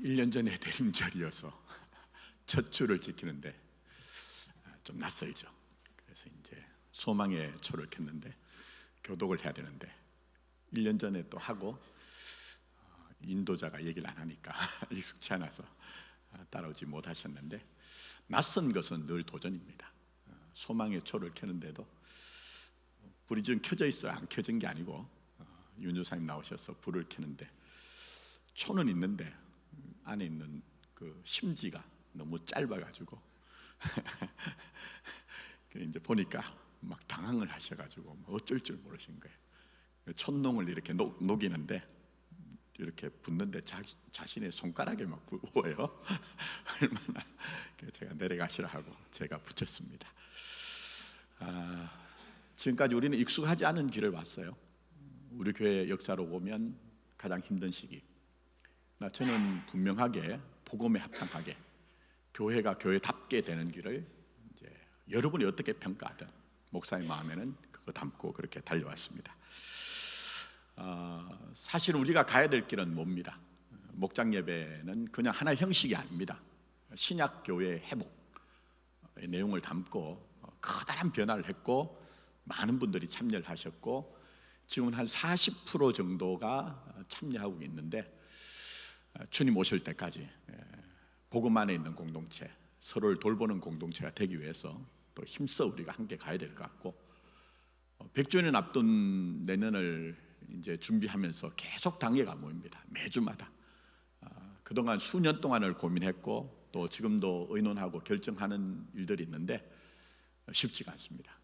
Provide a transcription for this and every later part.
1년 전에 대림절이어서 첫 주를 지키는데 좀 낯설죠. 그래서 이제 소망의 초를 켰는데 교독을 해야 되는데 1년 전에 또 하고 인도자가 얘기를 안 하니까 익숙치 않아서 따라오지 못하셨는데, 낯선 것은 늘 도전입니다. 소망의 초를 켜는데도 불이 지금 켜져 있어요. 안 켜진 게 아니고 윤조사님 나오셔서 불을 켜는데 초는 있는데 안에 있는 그 심지가 너무 짧아가지고 이제 보니까 막 당황을 하셔가지고 어쩔 줄 모르신 거예요. 촛농을 이렇게 녹이는데 이렇게 붓는데 자신의 손가락에 막 부어요. 얼마나. 제가 내려가시라 하고 제가 붙였습니다. 지금까지 우리는 익숙하지 않은 길을 왔어요. 우리 교회 역사로 보면 가장 힘든 시기, 저는 분명하게 복음에 합당하게 교회가 교회답게 되는 길을 이제 여러분이 어떻게 평가하든 목사의 마음에는 그거 담고 그렇게 달려왔습니다. 사실 우리가 가야 될 길은 뭡니다. 목장 예배는 그냥 하나의 형식이 아닙니다. 신약 교회의 회복의 내용을 담고 커다란 변화를 했고 많은 분들이 참여를 하셨고 지금은 한 40% 정도가 참여하고 있는데, 주님 오실 때까지 복음 안에 있는 공동체, 서로를 돌보는 공동체가 되기 위해서 또 힘써 우리가 함께 가야 될 것 같고, 100주년 앞둔 내년을 이제 준비하면서 계속 단계가 모입니다. 매주마다. 그동안 수년 동안을 고민했고 또 지금도 의논하고 결정하는 일들이 있는데 쉽지가 않습니다.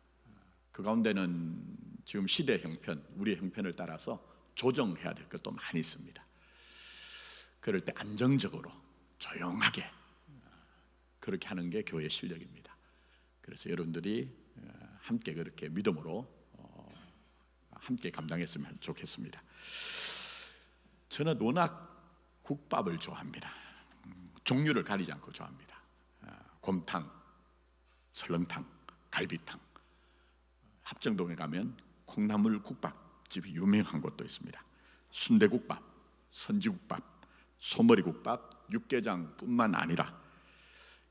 그 가운데는 지금 시대 형편, 우리의 형편을 따라서 조정해야 될 것도 많이 있습니다. 그럴 때 안정적으로 조용하게 그렇게 하는 게 교회의 실력입니다. 그래서 여러분들이 함께 그렇게 믿음으로 함께 감당했으면 좋겠습니다. 저는 워낙 국밥을 좋아합니다. 종류를 가리지 않고 좋아합니다. 곰탕, 설렁탕, 갈비탕. 합정동에 가면 콩나물 국밥집이 유명한 곳도 있습니다. 순대국밥, 선지국밥, 소머리국밥, 육개장뿐만 아니라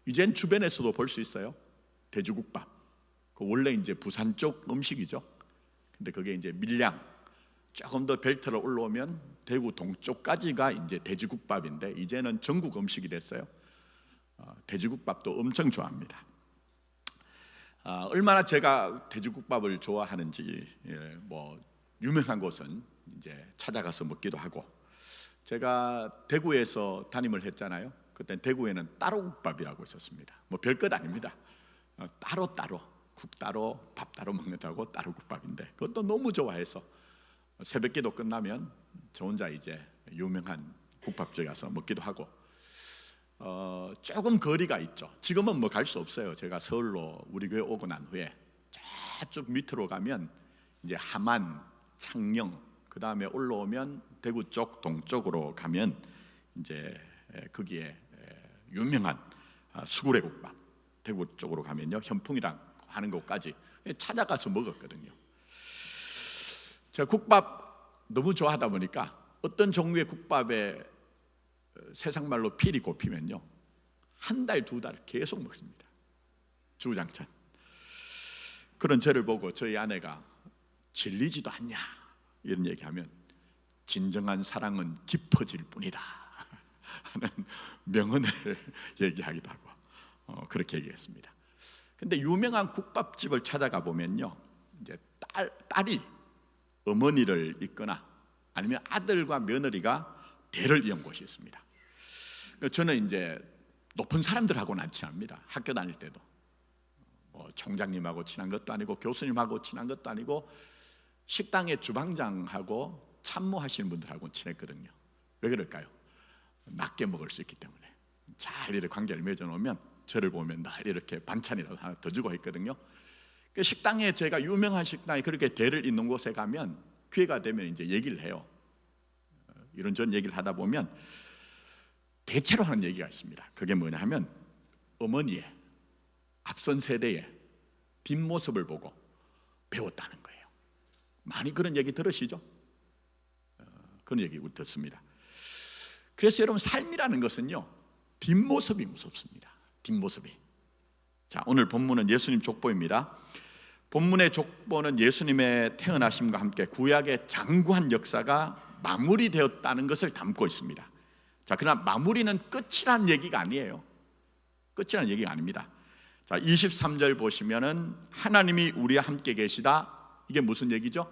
이젠 주변에서도 볼 수 있어요. 돼지국밥. 그 원래 이제 부산 쪽 음식이죠. 근데 그게 이제 밀양 조금 더 벨트로 올라오면 대구 동쪽까지가 이제 돼지국밥인데 이제는 전국 음식이 됐어요. 돼지국밥도 엄청 좋아합니다. 얼마나 제가 돼지국밥을 좋아하는지 뭐 유명한 곳은 이제 찾아가서 먹기도 하고, 제가 대구에서 담임을 했잖아요. 그때 대구에는 따로국밥이라고 있었습니다. 뭐 별것 아닙니다. 따로 국 따로 밥 따로 먹는다고 따로국밥인데 그것도 너무 좋아해서 새벽기도 끝나면 저 혼자 이제 유명한 국밥집에 가서 먹기도 하고, 조금 거리가 있죠. 지금은 뭐 갈 수 없어요. 제가 서울로 우리 교회 오고 난 후에 저쪽 밑으로 가면 이제 함안, 창녕, 그 다음에 올라오면 대구 쪽 동쪽으로 가면 이제 거기에 유명한 수구레국밥, 대구 쪽으로 가면요 현풍이랑 하는 곳까지 찾아가서 먹었거든요. 제가 국밥 너무 좋아하다 보니까 어떤 종류의 국밥에 세상 말로 필이 꼽히면요 한 달, 두 달 계속 먹습니다. 주구장창. 그런 저를 보고 저희 아내가 질리지도 않냐 이런 얘기하면 진정한 사랑은 깊어질 뿐이다 하는 명언을 얘기하기도 하고 그렇게 얘기했습니다. 근데 유명한 국밥집을 찾아가 보면요 이제 딸이 어머니를 잇거나 아니면 아들과 며느리가 대를 이은 곳이 있습니다. 저는 이제 높은 사람들하고는 안 친합니다. 학교 다닐 때도 뭐 총장님하고 친한 것도 아니고 교수님하고 친한 것도 아니고 식당의 주방장하고 참모하시는 분들하고는 친했거든요. 왜 그럴까요? 낮게 먹을 수 있기 때문에. 잘 이렇게 관계를 맺어놓으면 저를 보면 날 이렇게 반찬이라도 하나 더 주고 했거든요. 그 식당에 제가 유명한 식당에 그렇게 대를 잇는 곳에 가면 기회가 되면 이제 얘기를 해요. 이런저런 얘기를 하다 보면 대체로 하는 얘기가 있습니다. 그게 뭐냐 하면 어머니의 앞선 세대의 뒷모습을 보고 배웠다는 거예요. 많이 그런 얘기 들으시죠? 그런 얘기 듣습니다. 그래서 여러분, 삶이라는 것은요, 뒷모습이 무섭습니다. 뒷모습이. 자, 오늘 본문은 예수님 족보입니다. 본문의 족보는 예수님의 태어나심과 함께 구약의 장구한 역사가 마무리되었다는 것을 담고 있습니다. 자, 그러나 마무리는 끝이라는 얘기가 아니에요. 끝이라는 얘기가 아닙니다. 자, 23절 보시면은 하나님이 우리와 함께 계시다. 이게 무슨 얘기죠?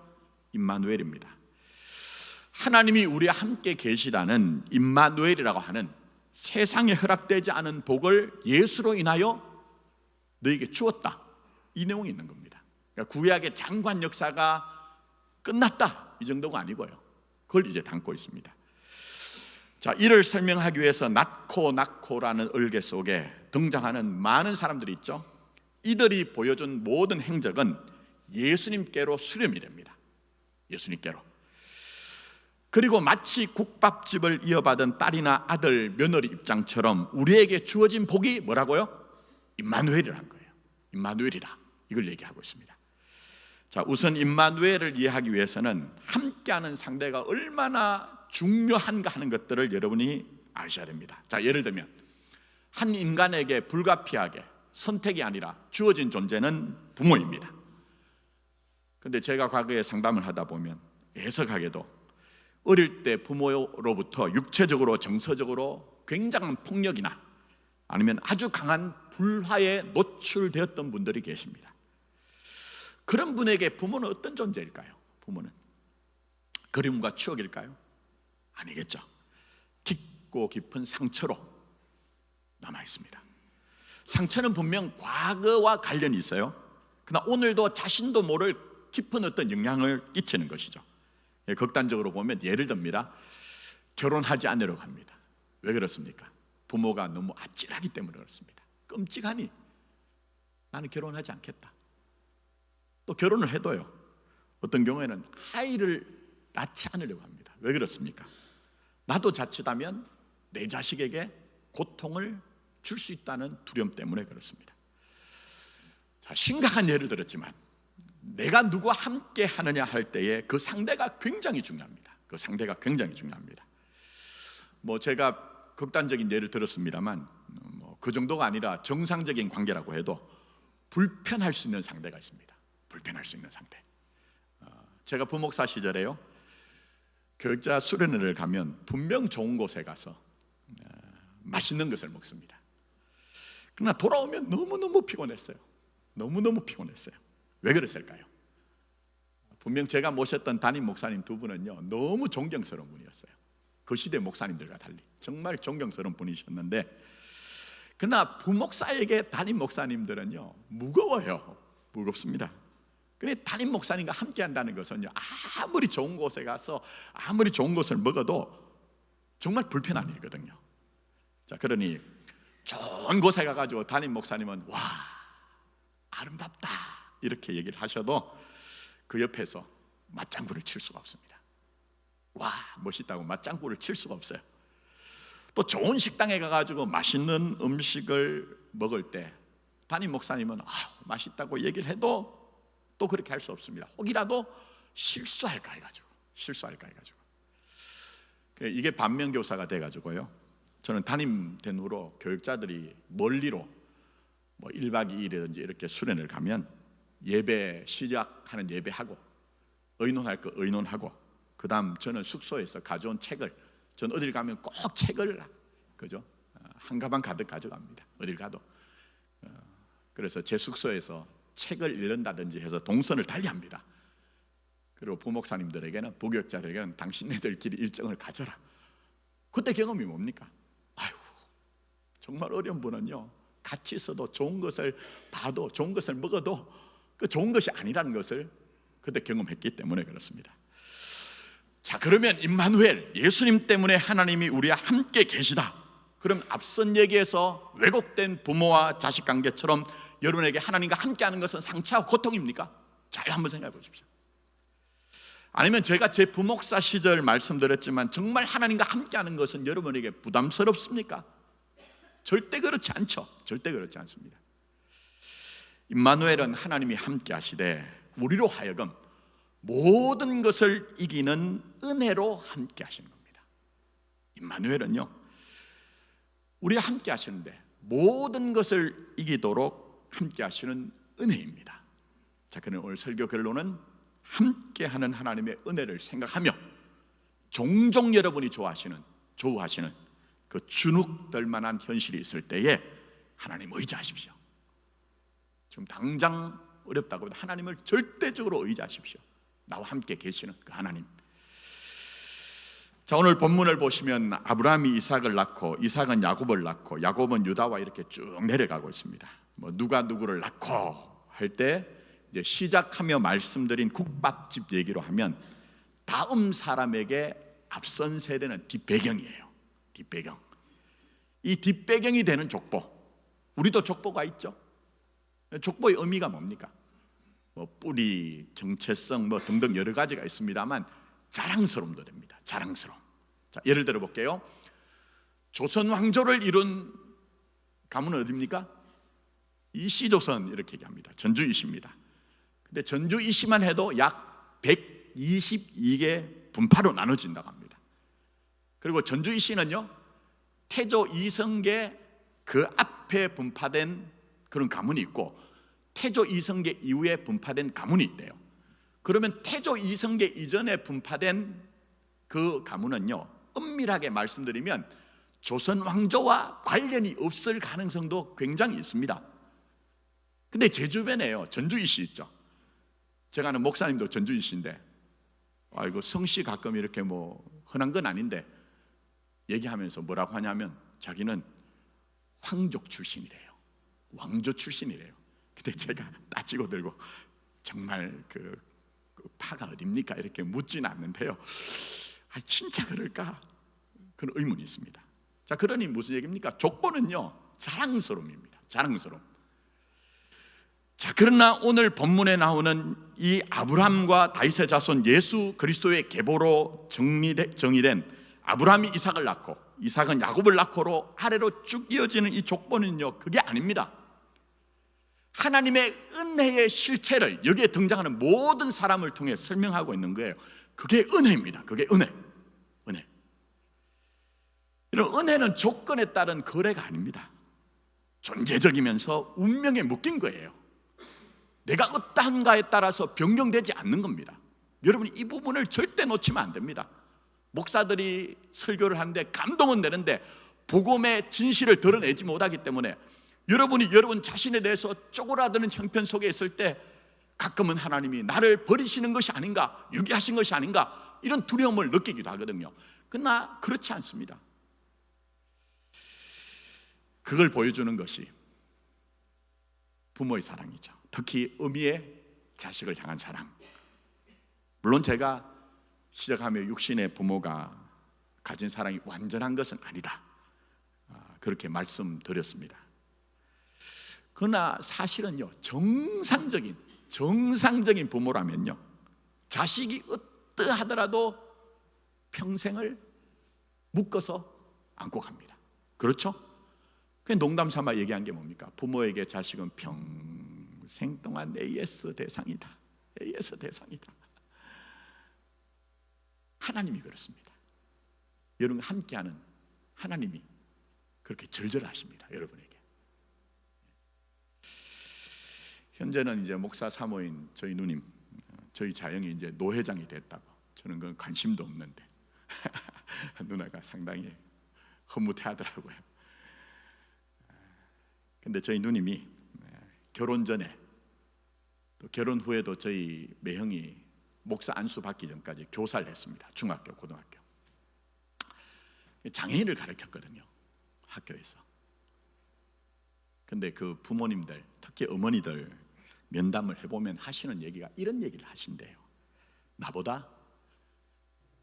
임마누엘입니다. 하나님이 우리와 함께 계시다는 임마누엘이라고 하는 세상에 허락되지 않은 복을 예수로 인하여 너에게 주었다, 이 내용이 있는 겁니다. 그러니까 구약의 장관 역사가 끝났다, 이 정도가 아니고요, 그걸 이제 담고 있습니다. 자, 이를 설명하기 위해서 나코라는 얼개 속에 등장하는 많은 사람들이 있죠. 이들이 보여준 모든 행적은 예수님께로 수렴이 됩니다. 예수님께로. 그리고 마치 국밥집을 이어받은 딸이나 아들, 며느리 입장처럼 우리에게 주어진 복이 뭐라고요? 임마누엘이라는 거예요. 임마누엘이다, 이걸 얘기하고 있습니다. 자, 우선 임마누엘을 이해하기 위해서는 함께하는 상대가 얼마나 중요한가 하는 것들을 여러분이 아셔야 됩니다. 자, 예를 들면 한 인간에게 불가피하게 선택이 아니라 주어진 존재는 부모입니다. 근데 제가 과거에 상담을 하다 보면 애석하게도 어릴 때 부모로부터 육체적으로, 정서적으로 굉장한 폭력이나 아니면 아주 강한 불화에 노출되었던 분들이 계십니다. 그런 분에게 부모는 어떤 존재일까요? 부모는 그리움과 추억일까요? 아니겠죠. 깊고 깊은 상처로 남아 있습니다. 상처는 분명 과거와 관련이 있어요. 그러나 오늘도 자신도 모를 깊은 어떤 영향을 끼치는 것이죠. 극단적으로 보면 예를 듭니다. 결혼하지 않으려고 합니다. 왜 그렇습니까? 부모가 너무 아찔하기 때문에 그렇습니다. 끔찍하니 나는 결혼하지 않겠다. 또 결혼을 해도요, 어떤 경우에는 아이를 낳지 않으려고 합니다. 왜 그렇습니까? 나도 자칫하면 내 자식에게 고통을 줄 수 있다는 두려움 때문에 그렇습니다. 자, 심각한 예를 들었지만 내가 누구와 함께 하느냐 할 때에 그 상대가 굉장히 중요합니다. 그 상대가 굉장히 중요합니다. 뭐 제가 극단적인 예를 들었습니다만 그 정도가 아니라 정상적인 관계라고 해도 불편할 수 있는 상대가 있습니다. 불편할 수 있는 상대. 제가 부목사 시절에요, 교육자 수련회를 가면 분명 좋은 곳에 가서 맛있는 것을 먹습니다. 그러나 돌아오면 너무너무 피곤했어요. 너무너무 피곤했어요. 왜 그랬을까요? 분명 제가 모셨던 담임 목사님 두 분은요, 너무 존경스러운 분이었어요. 그 시대 목사님들과 달리 정말 존경스러운 분이셨는데, 그러나 부목사에게 담임 목사님들은요 무거워요. 무겁습니다. 그런데 담임 목사님과 함께 한다는 것은요, 아무리 좋은 곳에 가서 아무리 좋은 것을 먹어도 정말 불편한 일이거든요. 자, 그러니 좋은 곳에 가가지고 담임 목사님은 와, 아름답다 이렇게 얘기를 하셔도 그 옆에서 맞장구를 칠 수가 없습니다. 와, 멋있다고 맞장구를 칠 수가 없어요. 또 좋은 식당에 가가지고 맛있는 음식을 먹을 때 담임 목사님은 맛있다고 얘기를 해도 또 그렇게 할 수 없습니다. 혹이라도 실수할까 해가지고 이게 반면교사가 돼가지고요, 저는 담임된 후로 교육자들이 멀리로 뭐 1박 2일이든지 이렇게 수련을 가면 예배 시작하는 예배하고 의논할 거 의논하고, 그 다음 저는 숙소에서 가져온 책을, 전 어딜 가면 꼭 책을 그죠? 한 가방 가득 가져갑니다. 어딜 가도. 그래서 제 숙소에서 책을 읽는다든지 해서 동선을 달리합니다. 그리고 부목사님들에게는, 부교육자들에게는 당신네들끼리 일정을 가져라. 그때 경험이 뭡니까? 아유, 정말 어려운 분은요, 같이 있어도 좋은 것을 봐도 좋은 것을 먹어도 그 좋은 것이 아니라는 것을 그때 경험했기 때문에 그렇습니다. 자, 그러면 임마누엘, 예수님 때문에 하나님이 우리와 함께 계시다. 그럼 앞선 얘기에서 왜곡된 부모와 자식 관계처럼 여러분에게 하나님과 함께하는 것은 상처와 고통입니까? 잘 한번 생각해 보십시오. 아니면 제가 제 부목사 시절 말씀드렸지만 정말 하나님과 함께하는 것은 여러분에게 부담스럽습니까? 절대 그렇지 않죠. 절대 그렇지 않습니다. 임마누엘은 하나님이 함께 하시되 우리로 하여금 모든 것을 이기는 은혜로 함께 하시는 겁니다. 임마누엘은요, 우리와 함께 하시는데 모든 것을 이기도록 함께 하시는 은혜입니다. 자, 그는 오늘 설교 결론은 함께하는 하나님의 은혜를 생각하며 종종 여러분이 좋아하시는 그 주눅들 만한 현실이 있을 때에 하나님 의지하십시오. 지금 당장 어렵다고 해도 하나님을 절대적으로 의지하십시오. 나와 함께 계시는 그 하나님. 자, 오늘 본문을 보시면 아브라함이 이삭을 낳고 이삭은 야곱을 낳고 야곱은 유다와 이렇게 쭉 내려가고 있습니다. 뭐 누가 누구를 낳고 할 때 이제 시작하며 말씀드린 국밥집 얘기로 하면 다음 사람에게 앞선 세대는 뒷배경이에요. 뒷배경. 이 뒷배경이 되는 족보. 우리도 족보가 있죠. 족보의 의미가 뭡니까? 뭐 뿌리, 정체성 뭐 등등 여러 가지가 있습니다만 자랑스러움도 됩니다. 자랑스러움. 자, 예를 들어 볼게요. 조선 왕조를 이룬 가문은 어디입니까? 이시조선 이렇게 얘기합니다. 전주 이시입니다. 근데 전주 이시만 해도 약 122개 분파로 나눠진다고 합니다. 그리고 전주 이시는요, 태조 이성계 그 앞에 분파된 그런 가문이 있고 태조 이성계 이후에 분파된 가문이 있대요. 그러면 태조 이성계 이전에 분파된 그 가문은요, 엄밀하게 말씀드리면 조선 왕조와 관련이 없을 가능성도 굉장히 있습니다. 근데 제 주변에요, 전주 이씨 있죠. 제가 아는 목사님도 전주 이씨인데, 아이고 성씨 가끔 이렇게 뭐 흔한 건 아닌데 얘기하면서 뭐라고 하냐면 자기는 황족 출신이래요. 왕조 출신이래요. 근데 제가 따지고 들고 정말 그 파가 어딥니까? 이렇게 묻지는 않는데요. 아, 진짜 그럴까? 그런 의문이 있습니다. 자, 그러니 무슨 얘기입니까? 족보는요, 자랑스러움입니다. 자랑스러움. 자, 그러나 오늘 본문에 나오는 이 아브라함과 다윗의 자손 예수 그리스도의 계보로 정의된 아브라함이 이삭을 낳고 이삭은 야곱을 낳고로 아래로 쭉 이어지는 이 족보는요, 그게 아닙니다. 하나님의 은혜의 실체를 여기에 등장하는 모든 사람을 통해 설명하고 있는 거예요. 그게 은혜입니다. 그게 은혜. 은혜. 이런 은혜는 조건에 따른 거래가 아닙니다. 존재적이면서 운명에 묶인 거예요. 내가 어떠한가에 따라서 변경되지 않는 겁니다. 여러분이 이 부분을 절대 놓치면 안 됩니다. 목사들이 설교를 하는데 감동은 되는데 복음의 진실을 드러내지 못하기 때문에 여러분이 여러분 자신에 대해서 쪼그라드는 형편 속에 있을 때 가끔은 하나님이 나를 버리시는 것이 아닌가, 유기하신 것이 아닌가, 이런 두려움을 느끼기도 하거든요. 그러나 그렇지 않습니다. 그걸 보여주는 것이 부모의 사랑이죠. 특히 어미의 자식을 향한 사랑. 물론 제가 시작하며 육신의 부모가 가진 사랑이 완전한 것은 아니다, 그렇게 말씀드렸습니다. 그러나 사실은요, 정상적인 부모라면요, 자식이 어떠하더라도 평생을 묶어서 안고 갑니다. 그렇죠? 그 농담 삼아 얘기한 게 뭡니까? 부모에게 자식은 평생 동안 AS 대상이다. AS 대상이다. 하나님이 그렇습니다. 여러분과 함께하는 하나님이 그렇게 절절하십니다. 여러분에게. 현재는 이제 목사 사모인 저희 누님, 저희 자영이 이제 노회장이 됐다고. 저는 그건 관심도 없는데 누나가 상당히 흐뭇해하더라고요. 근데 저희 누님이 결혼 전에 또 결혼 후에도 저희 매형이 목사 안수 받기 전까지 교사를 했습니다. 중학교, 고등학교. 장애인을 가르쳤거든요, 학교에서. 근데 그 부모님들, 특히 어머니들 면담을 해보면 하시는 얘기가 이런 얘기를 하신대요. 나보다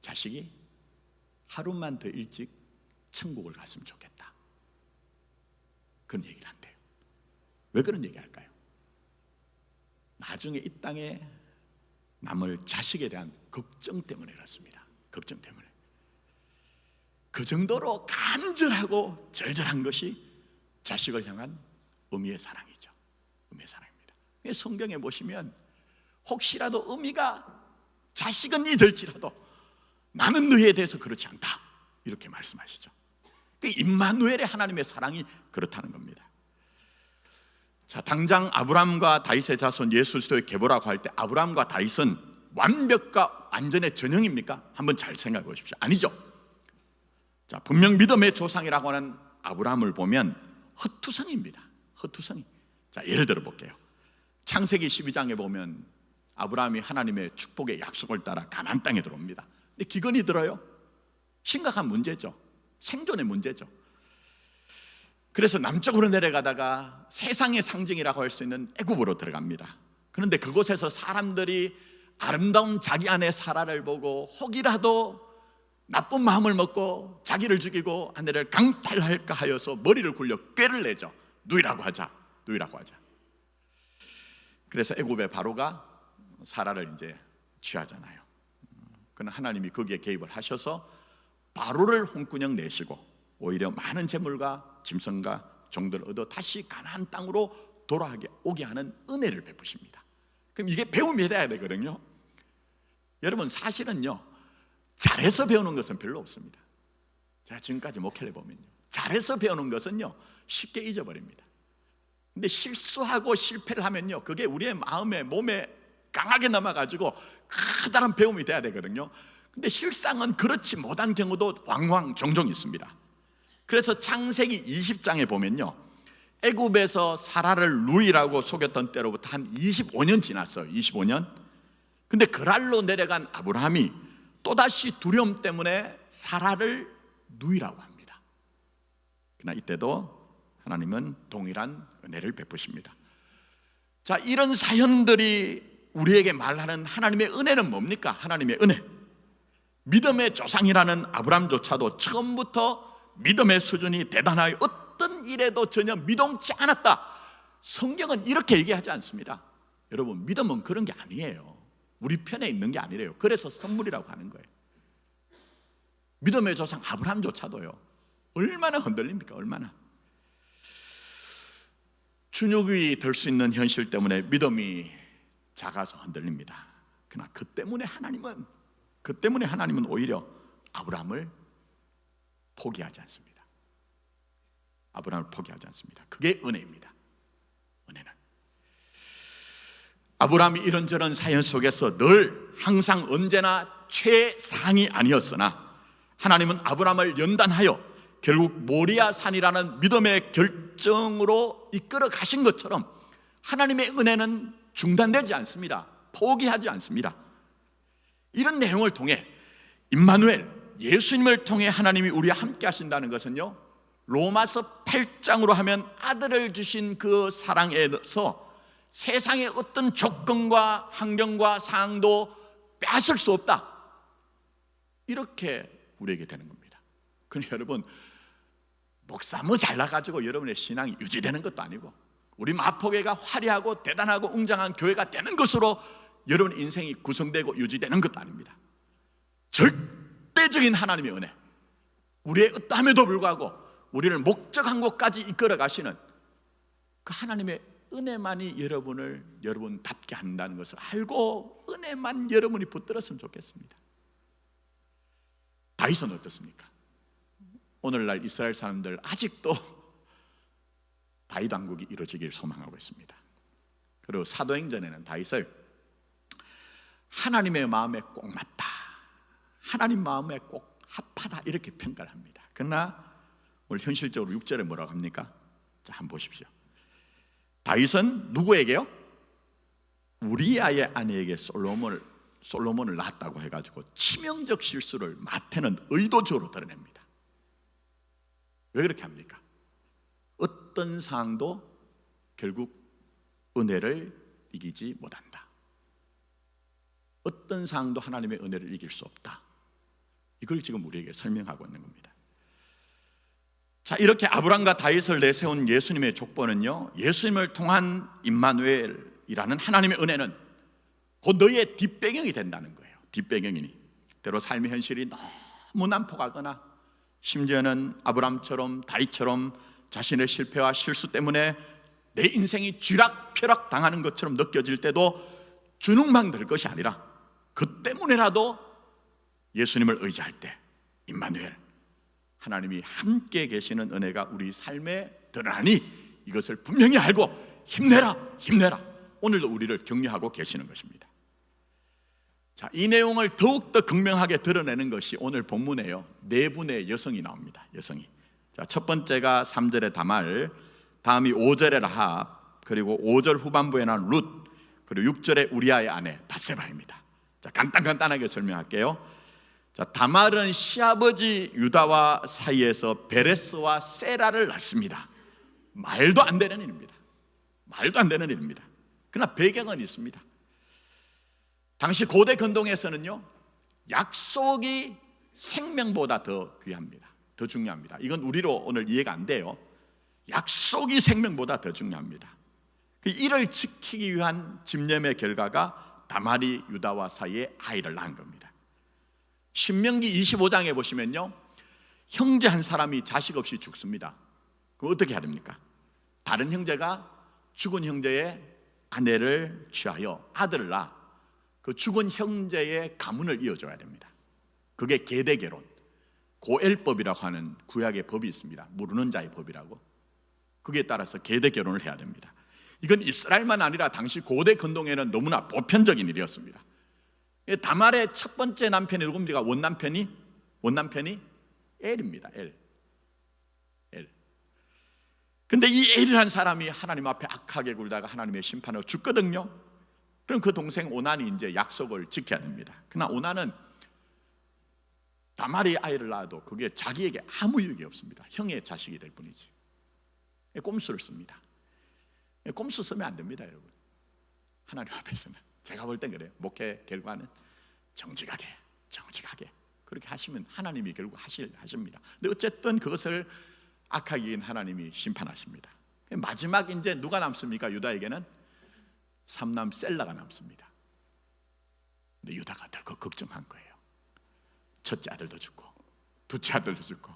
자식이 하루만 더 일찍 천국을 갔으면 좋겠다, 그런 얘기를 한대요. 왜 그런 얘기 할까요? 나중에 이 땅에 남을 자식에 대한 걱정 때문에 그렇습니다. 걱정 때문에. 그 정도로 간절하고 절절한 것이 자식을 향한 어미의 사랑이죠. 어미의 사랑입니다. 성경에 보시면 혹시라도 어미가 자식은 잊을지라도 나는 너희에 대해서 그렇지 않다, 이렇게 말씀하시죠. 그 임마누엘의 하나님의 사랑이 그렇다는 겁니다. 자, 당장 아브라함과 다윗의 자손 예수 그리스도의 계보라고 할 때 아브라함과 다윗은 완벽과 완전의 전형입니까? 한번 잘 생각해 보십시오. 아니죠. 자, 분명 믿음의 조상이라고 하는 아브라함을 보면 헛투성이입니다. 헛투성이. 자, 예를 들어 볼게요. 창세기 12장에 보면 아브라함이 하나님의 축복의 약속을 따라 가나안 땅에 들어옵니다. 근데 기근이 들어요. 심각한 문제죠. 생존의 문제죠. 그래서 남쪽으로 내려가다가 세상의 상징이라고 할 수 있는 애굽으로 들어갑니다. 그런데 그곳에서 사람들이 아름다운 자기 아내 사라를 보고 혹이라도 나쁜 마음을 먹고 자기를 죽이고 아내를 강탈할까 하여서 머리를 굴려 꾀를 내죠. 누이라고 하자, 누이라고 하자. 그래서 애굽의 바로가 사라를 이제 취하잖아요. 그러나 하나님이 거기에 개입을 하셔서 바로를 홍군형 내시고 오히려 많은 재물과 짐승과 종들을 얻어 다시 가나안 땅으로 돌아오게 하는 은혜를 베푸십니다. 그럼 이게 배움이 돼야 되거든요. 여러분, 사실은요, 잘해서 배우는 것은 별로 없습니다. 제가 지금까지 목회를 보면요, 잘해서 배우는 것은요 쉽게 잊어버립니다. 근데 실수하고 실패를 하면요, 그게 우리의 마음에 몸에 강하게 남아가지고 커다란 배움이 돼야 되거든요. 근데 실상은 그렇지 못한 경우도 왕왕 종종 있습니다. 그래서 창세기 20장에 보면요, 애굽에서 사라를 누이라고 속였던 때로부터 한 25년 지났어요. 25년. 근데 그랄로 내려간 아브라함이 또다시 두려움 때문에 사라를 누이라고 합니다. 그러나 이때도 하나님은 동일한 은혜를 베푸십니다. 자, 이런 사연들이 우리에게 말하는 하나님의 은혜는 뭡니까? 하나님의 은혜. 믿음의 조상이라는 아브라함조차도 처음부터 믿음의 수준이 대단하여 어떤 일에도 전혀 미동치 않았다. 성경은 이렇게 얘기하지 않습니다. 여러분, 믿음은 그런 게 아니에요. 우리 편에 있는 게 아니래요. 그래서 선물이라고 하는 거예요. 믿음의 조상 아브라함조차도요, 얼마나 흔들립니까? 얼마나. 준육이 될 수 있는 현실 때문에 믿음이 작아서 흔들립니다. 그러나 그 때문에 하나님은 오히려 아브라함을 포기하지 않습니다. 아브라함을 포기하지 않습니다. 그게 은혜입니다. 은혜는. 아브라함이 이런저런 사연 속에서 늘 항상 언제나 최상이 아니었으나 하나님은 아브라함을 연단하여 결국 모리아 산이라는 믿음의 결정으로 이끌어 가신 것처럼 하나님의 은혜는 중단되지 않습니다. 포기하지 않습니다. 이런 내용을 통해 임마누엘, 예수님을 통해 하나님이 우리와 함께 하신다는 것은요, 로마서 8장으로 하면 아들을 주신 그 사랑에서 세상의 어떤 조건과 환경과 상황도 빼앗을 수 없다, 이렇게 우리에게 되는 겁니다. 그러니 여러분, 목사 뭐 잘나가지고 여러분의 신앙이 유지되는 것도 아니고 우리 마포교회가 화려하고 대단하고 웅장한 교회가 되는 것으로 여러분 인생이 구성되고 유지되는 것도 아닙니다. 절대적인 하나님의 은혜, 우리의 어떠함에도 불구하고 우리를 목적한 곳까지 이끌어 가시는 그 하나님의 은혜만이 여러분을 여러분답게 한다는 것을 알고 은혜만 여러분이 붙들었으면 좋겠습니다. 다윗은 어떻습니까? 오늘날 이스라엘 사람들 아직도 다윗 왕국이 이루어지길 소망하고 있습니다. 그리고 사도행전에는 다윗을 하나님의 마음에 꼭 맞다, 하나님 마음에 꼭 합하다, 이렇게 평가를 합니다. 그러나 오늘 현실적으로 6절에 뭐라고 합니까? 자, 한번 보십시오. 다윗은 누구에게요? 우리아의 아내에게 솔로몬을 낳았다고 해가지고 치명적 실수를 마태는 의도적으로 드러냅니다. 왜 그렇게 합니까? 어떤 상황도 결국 은혜를 이기지 못한다. 어떤 상황도 하나님의 은혜를 이길 수 없다. 이걸 지금 우리에게 설명하고 있는 겁니다. 자, 이렇게 아브라함과 다윗을 내세운 예수님의 족보는요, 예수님을 통한 임마누엘이라는 하나님의 은혜는 곧 너희의 뒷배경이 된다는 거예요. 뒷배경이니 때로 삶의 현실이 너무 난폭하거나 심지어는 아브라함처럼 다윗처럼 자신의 실패와 실수 때문에 내 인생이 쥐락펴락 당하는 것처럼 느껴질 때도 주눅만 들 것이 아니라 그 때문에라도 예수님을 의지할 때 임마누엘, 하나님이 함께 계시는 은혜가 우리 삶에 드러나니 이것을 분명히 알고 힘내라, 힘내라. 오늘도 우리를 격려하고 계시는 것입니다. 자, 이 내용을 더욱더 극명하게 드러내는 것이 오늘 본문에요. 네 분의 여성이 나옵니다. 여성이. 자, 첫 번째가 3절의 다말, 다음이 5절의 라합, 그리고 5절 후반부에 나온 룻, 그리고 6절의 우리아의 아내 바세바입니다. 자, 간단하게 설명할게요. 자, 다말은 시아버지 유다와 사이에서 베레스와 세라를 낳습니다. 말도 안 되는 일입니다. 말도 안 되는 일입니다. 그러나 배경은 있습니다. 당시 고대 근동에서는요, 약속이 생명보다 더 귀합니다. 더 중요합니다. 이건 우리로 오늘 이해가 안 돼요. 약속이 생명보다 더 중요합니다. 이를 지키기 위한 집념의 결과가 다말이 유다와 사이에 아이를 낳은 겁니다. 신명기 25장에 보시면요, 형제 한 사람이 자식 없이 죽습니다. 그럼 어떻게 해야 됩니까? 다른 형제가 죽은 형제의 아내를 취하여 아들을 낳아 그 죽은 형제의 가문을 이어줘야 됩니다. 그게 계대결혼, 고엘법이라고 하는 구약의 법이 있습니다. 모르는 자의 법이라고. 그게 따라서 계대결혼을 해야 됩니다. 이건 이스라엘만 아니라 당시 고대 근동에는 너무나 보편적인 일이었습니다. 다말의 첫 번째 남편이 누굽니까? 원남편이 엘입니다. 엘. 근데 이 엘이라는 사람이 하나님 앞에 악하게 굴다가 하나님의 심판으로 죽거든요. 그럼 그 동생 오난이 이제 약속을 지켜야 됩니다. 그러나 오난은 다말이 아이를 낳아도 그게 자기에게 아무 유익이 없습니다. 형의 자식이 될 뿐이지. 꼼수를 씁니다. 꼼수 쓰면 안 됩니다, 여러분. 하나님 앞에서는 제가 볼 땐 그래요. 목회 결과는 정직하게 그렇게 하시면 하나님이 결국 하십니다. 근데 어쨌든 그것을 악하게 긴 하나님이 심판하십니다. 마지막 이제 누가 남습니까? 유다에게는 삼남 셀라가 남습니다. 근데 유다가 덜컥 걱정한 거예요. 첫째 아들도 죽고 둘째 아들도 죽고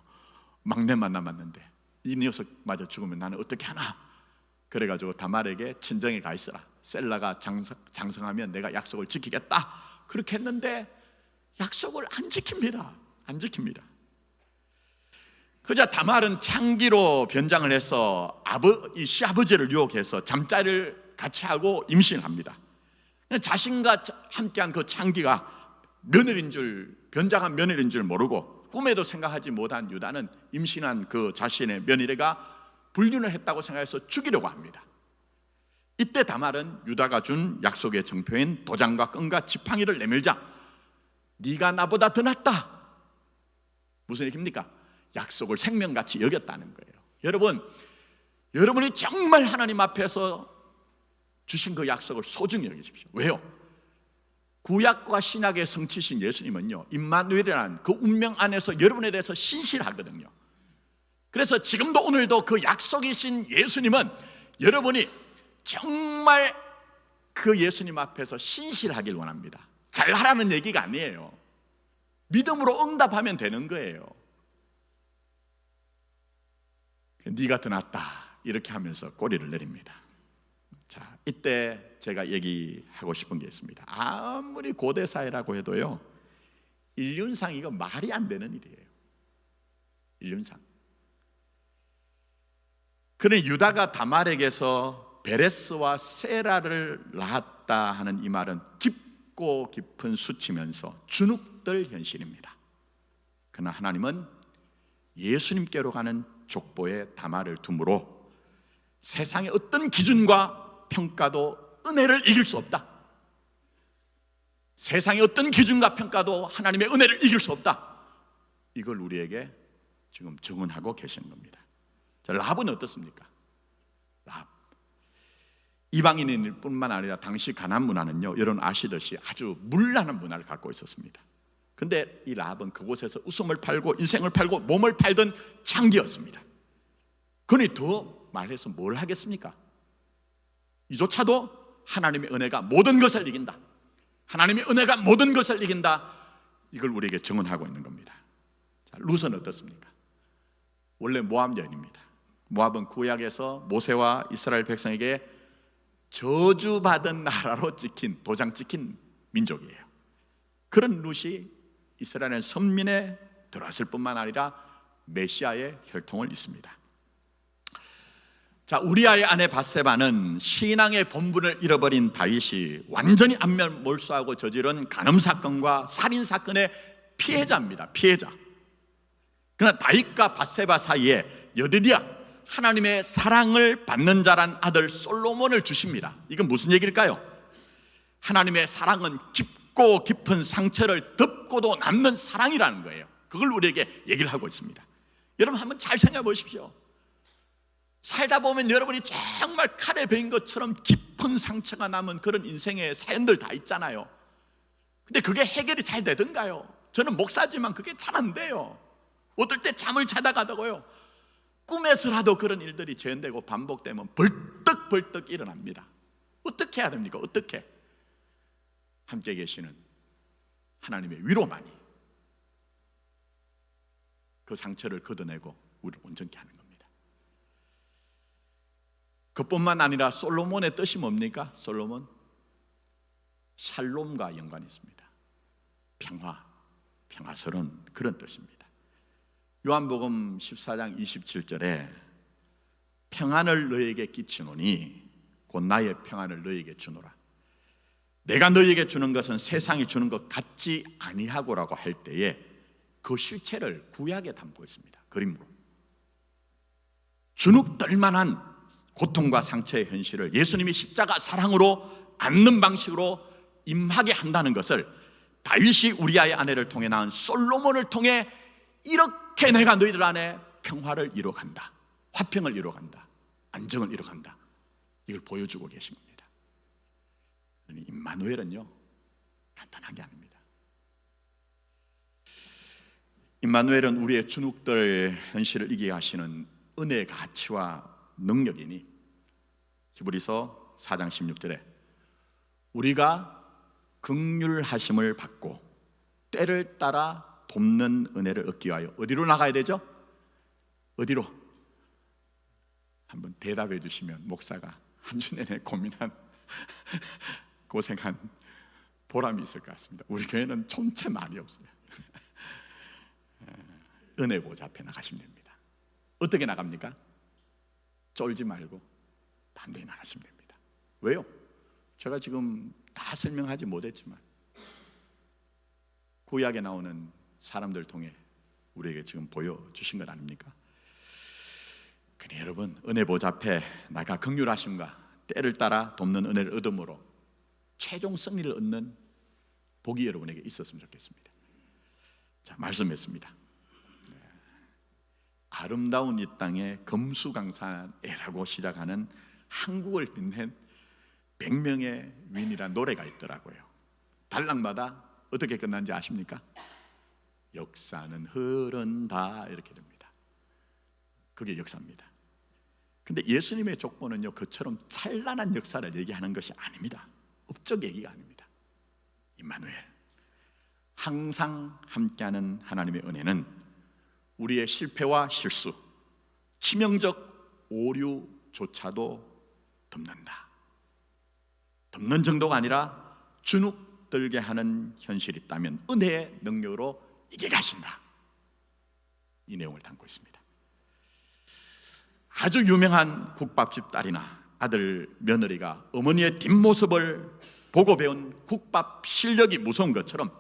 막내만 남았는데 이 녀석마저 죽으면 나는 어떻게 하나? 그래가지고 다말에게 친정에 가 있어라. 셀라가 장성하면 내가 약속을 지키겠다. 그렇게 했는데 약속을 안 지킵니다. 그자 다말은 창기로 변장을 해서 이 시아버지를 유혹해서 잠자리를 같이 하고 임신합니다. 자신과 함께한 그 창기가 변장한 며느리인 줄 모르고 꿈에도 생각하지 못한 유다는 임신한 그 자신의 며느리가 불륜을 했다고 생각해서 죽이려고 합니다. 이때 다말은 유다가 준 약속의 정표인 도장과 끈과 지팡이를 내밀자 네가 나보다 더 낫다. 무슨 얘기입니까? 약속을 생명같이 여겼다는 거예요. 여러분이 정말 하나님 앞에서 주신 그 약속을 소중히 여기십시오. 왜요? 구약과 신약의 성취신 예수님은요, 임마누엘이라는 그 운명 안에서 여러분에 대해서 신실하거든요. 그래서 지금도 오늘도 그 약속이신 예수님은 여러분이 정말 그 예수님 앞에서 신실하길 원합니다. 잘하라는 얘기가 아니에요. 믿음으로 응답하면 되는 거예요. 네가 더 낫다 이렇게 하면서 꼬리를 내립니다. 자, 이때 제가 얘기하고 싶은 게 있습니다. 아무리 고대 사회라고 해도요, 인륜상 이거 말이 안 되는 일이에요. 인륜상. 그러니 유다가 다말에게서 베레스와 세라를 낳았다 하는 이 말은 깊고 깊은 수치면서 주눅들 현실입니다. 그러나 하나님은 예수님께로 가는 족보에 다말을 둠으로 세상의 어떤 기준과 평가도 은혜를 이길 수 없다. 세상의 어떤 기준과 평가도 하나님의 은혜를 이길 수 없다. 이걸 우리에게 지금 증언하고 계시는 겁니다. 자, 라합은 어떻습니까? 라합 이방인일 뿐만 아니라 당시 가나안 문화는요, 여러분 아시듯이 아주 문란한 문화를 갖고 있었습니다. 근데 이 라합은 그곳에서 웃음을 팔고 인생을 팔고 몸을 팔던 창기였습니다. 그러니 더 말해서 뭘 하겠습니까? 이조차도 하나님의 은혜가 모든 것을 이긴다. 하나님의 은혜가 모든 것을 이긴다. 이걸 우리에게 증언하고 있는 겁니다. 자, 룻은 어떻습니까? 원래 모압 여인입니다. 모압은 구약에서 모세와 이스라엘 백성에게 저주받은 나라로 도장 찍힌 민족이에요. 그런 룻이 이스라엘 선민에 들어왔을 뿐만 아니라 메시아의 혈통을 잇습니다. 자, 우리아의 아내 밧세바는 신앙의 본분을 잃어버린 다윗이 완전히 안면 몰수하고 저지른 간음 사건과 살인 사건의 피해자입니다. 피해자. 그러나 다윗과 밧세바 사이에 여드디어 하나님의 사랑을 받는 자란 아들 솔로몬을 주십니다. 이건 무슨 얘기일까요? 하나님의 사랑은 깊고 깊은 상처를 덮고도 남는 사랑이라는 거예요. 그걸 우리에게 얘기를 하고 있습니다. 여러분 한번 잘 생각해 보십시오. 살다 보면 여러분이 정말 칼에 베인 것처럼 깊은 상처가 남은 그런 인생의 사연들 다 있잖아요. 근데 그게 해결이 잘 되던가요? 저는 목사지만 그게 잘 안 돼요. 어떨 때 잠을 자다 가다가요, 꿈에서라도 그런 일들이 재현되고 반복되면 벌떡벌떡 일어납니다. 어떻게 해야 됩니까? 어떻게? 함께 계시는 하나님의 위로만이 그 상처를 걷어내고 우리를 온전케 하는 겁니다. 그뿐만 아니라 솔로몬의 뜻이 뭡니까? 솔로몬, 샬롬과 연관이 있습니다. 평화, 평화스러운 그런 뜻입니다. 요한복음 14장 27절에 평안을 너에게 끼치노니 곧 나의 평안을 너에게 주노라. 내가 너에게 주는 것은 세상이 주는 것 같지 아니하고라고 할 때에 그 실체를 구약에 담고 있습니다. 그림으로. 주눅들 만한 고통과 상처의 현실을 예수님이 십자가 사랑으로 안는 방식으로 임하게 한다는 것을 다윗이 우리아의 아내를 통해 낳은 솔로몬을 통해 이렇게 내가 너희들 안에 평화를 이루어간다, 화평을 이루어간다, 안정을 이루어간다, 이걸 보여주고 계신 겁니다. 임마누엘은요 간단한 게 아닙니다. 임마누엘은 우리의 주눅들 현실을 이기게 하시는 은혜의 가치와 능력이니 히브리서 4장 16절에 우리가 긍휼하심을 받고 때를 따라 돕는 은혜를 얻기 위하여 어디로 나가야 되죠? 어디로? 한번 대답해 주시면 목사가 한 주 내내 고민한 고생한 보람이 있을 것 같습니다. 우리 교회는 총체 말이 없어요. 은혜 보좌 앞에 나가시면 됩니다. 어떻게 나갑니까? 쫄지 말고 단단히 나가시면 됩니다. 왜요? 제가 지금 다 설명하지 못했지만 구약에 나오는 사람들 통해 우리에게 지금 보여주신 것 아닙니까? 그래 여러분, 은혜 보좌 앞에 나가 긍휼하심과 때를 따라 돕는 은혜를 얻음으로 최종 승리를 얻는 복이 여러분에게 있었으면 좋겠습니다. 자, 말씀했습니다. 아름다운 이 땅에 금수강산에라고 시작하는 한국을 빛낸 100명의 위인이라는 노래가 있더라고요. 단락마다 어떻게 끝난지 아십니까? 역사는 흐른다 이렇게 됩니다. 그게 역사입니다. 근데 예수님의 족보는요 그처럼 찬란한 역사를 얘기하는 것이 아닙니다. 업적 얘기가 아닙니다. 임마누엘, 항상 함께하는 하나님의 은혜는 우리의 실패와 실수, 치명적 오류조차도 덮는다. 덮는 정도가 아니라 주눅 들게 하는 현실이 있다면 은혜의 능력으로 이겨가신다. 이 내용을 담고 있습니다. 아주 유명한 국밥집 딸이나 아들, 며느리가 어머니의 뒷모습을 보고 배운 국밥 실력이 무서운 것처럼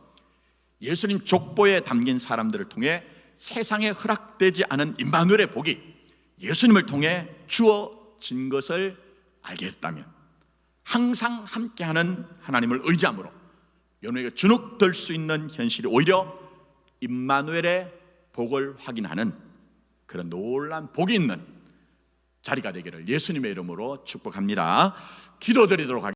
예수님 족보에 담긴 사람들을 통해 세상에 허락되지 않은 임마누엘의 복이 예수님을 통해 주어진 것을 알게 됐다면 항상 함께하는 하나님을 의지함으로 여러분에게 주눅들 수 있는 현실이 오히려 임마누엘의 복을 확인하는 그런 놀라운 복이 있는 자리가 되기를 예수님의 이름으로 축복합니다. 기도드리도록 하겠습니다.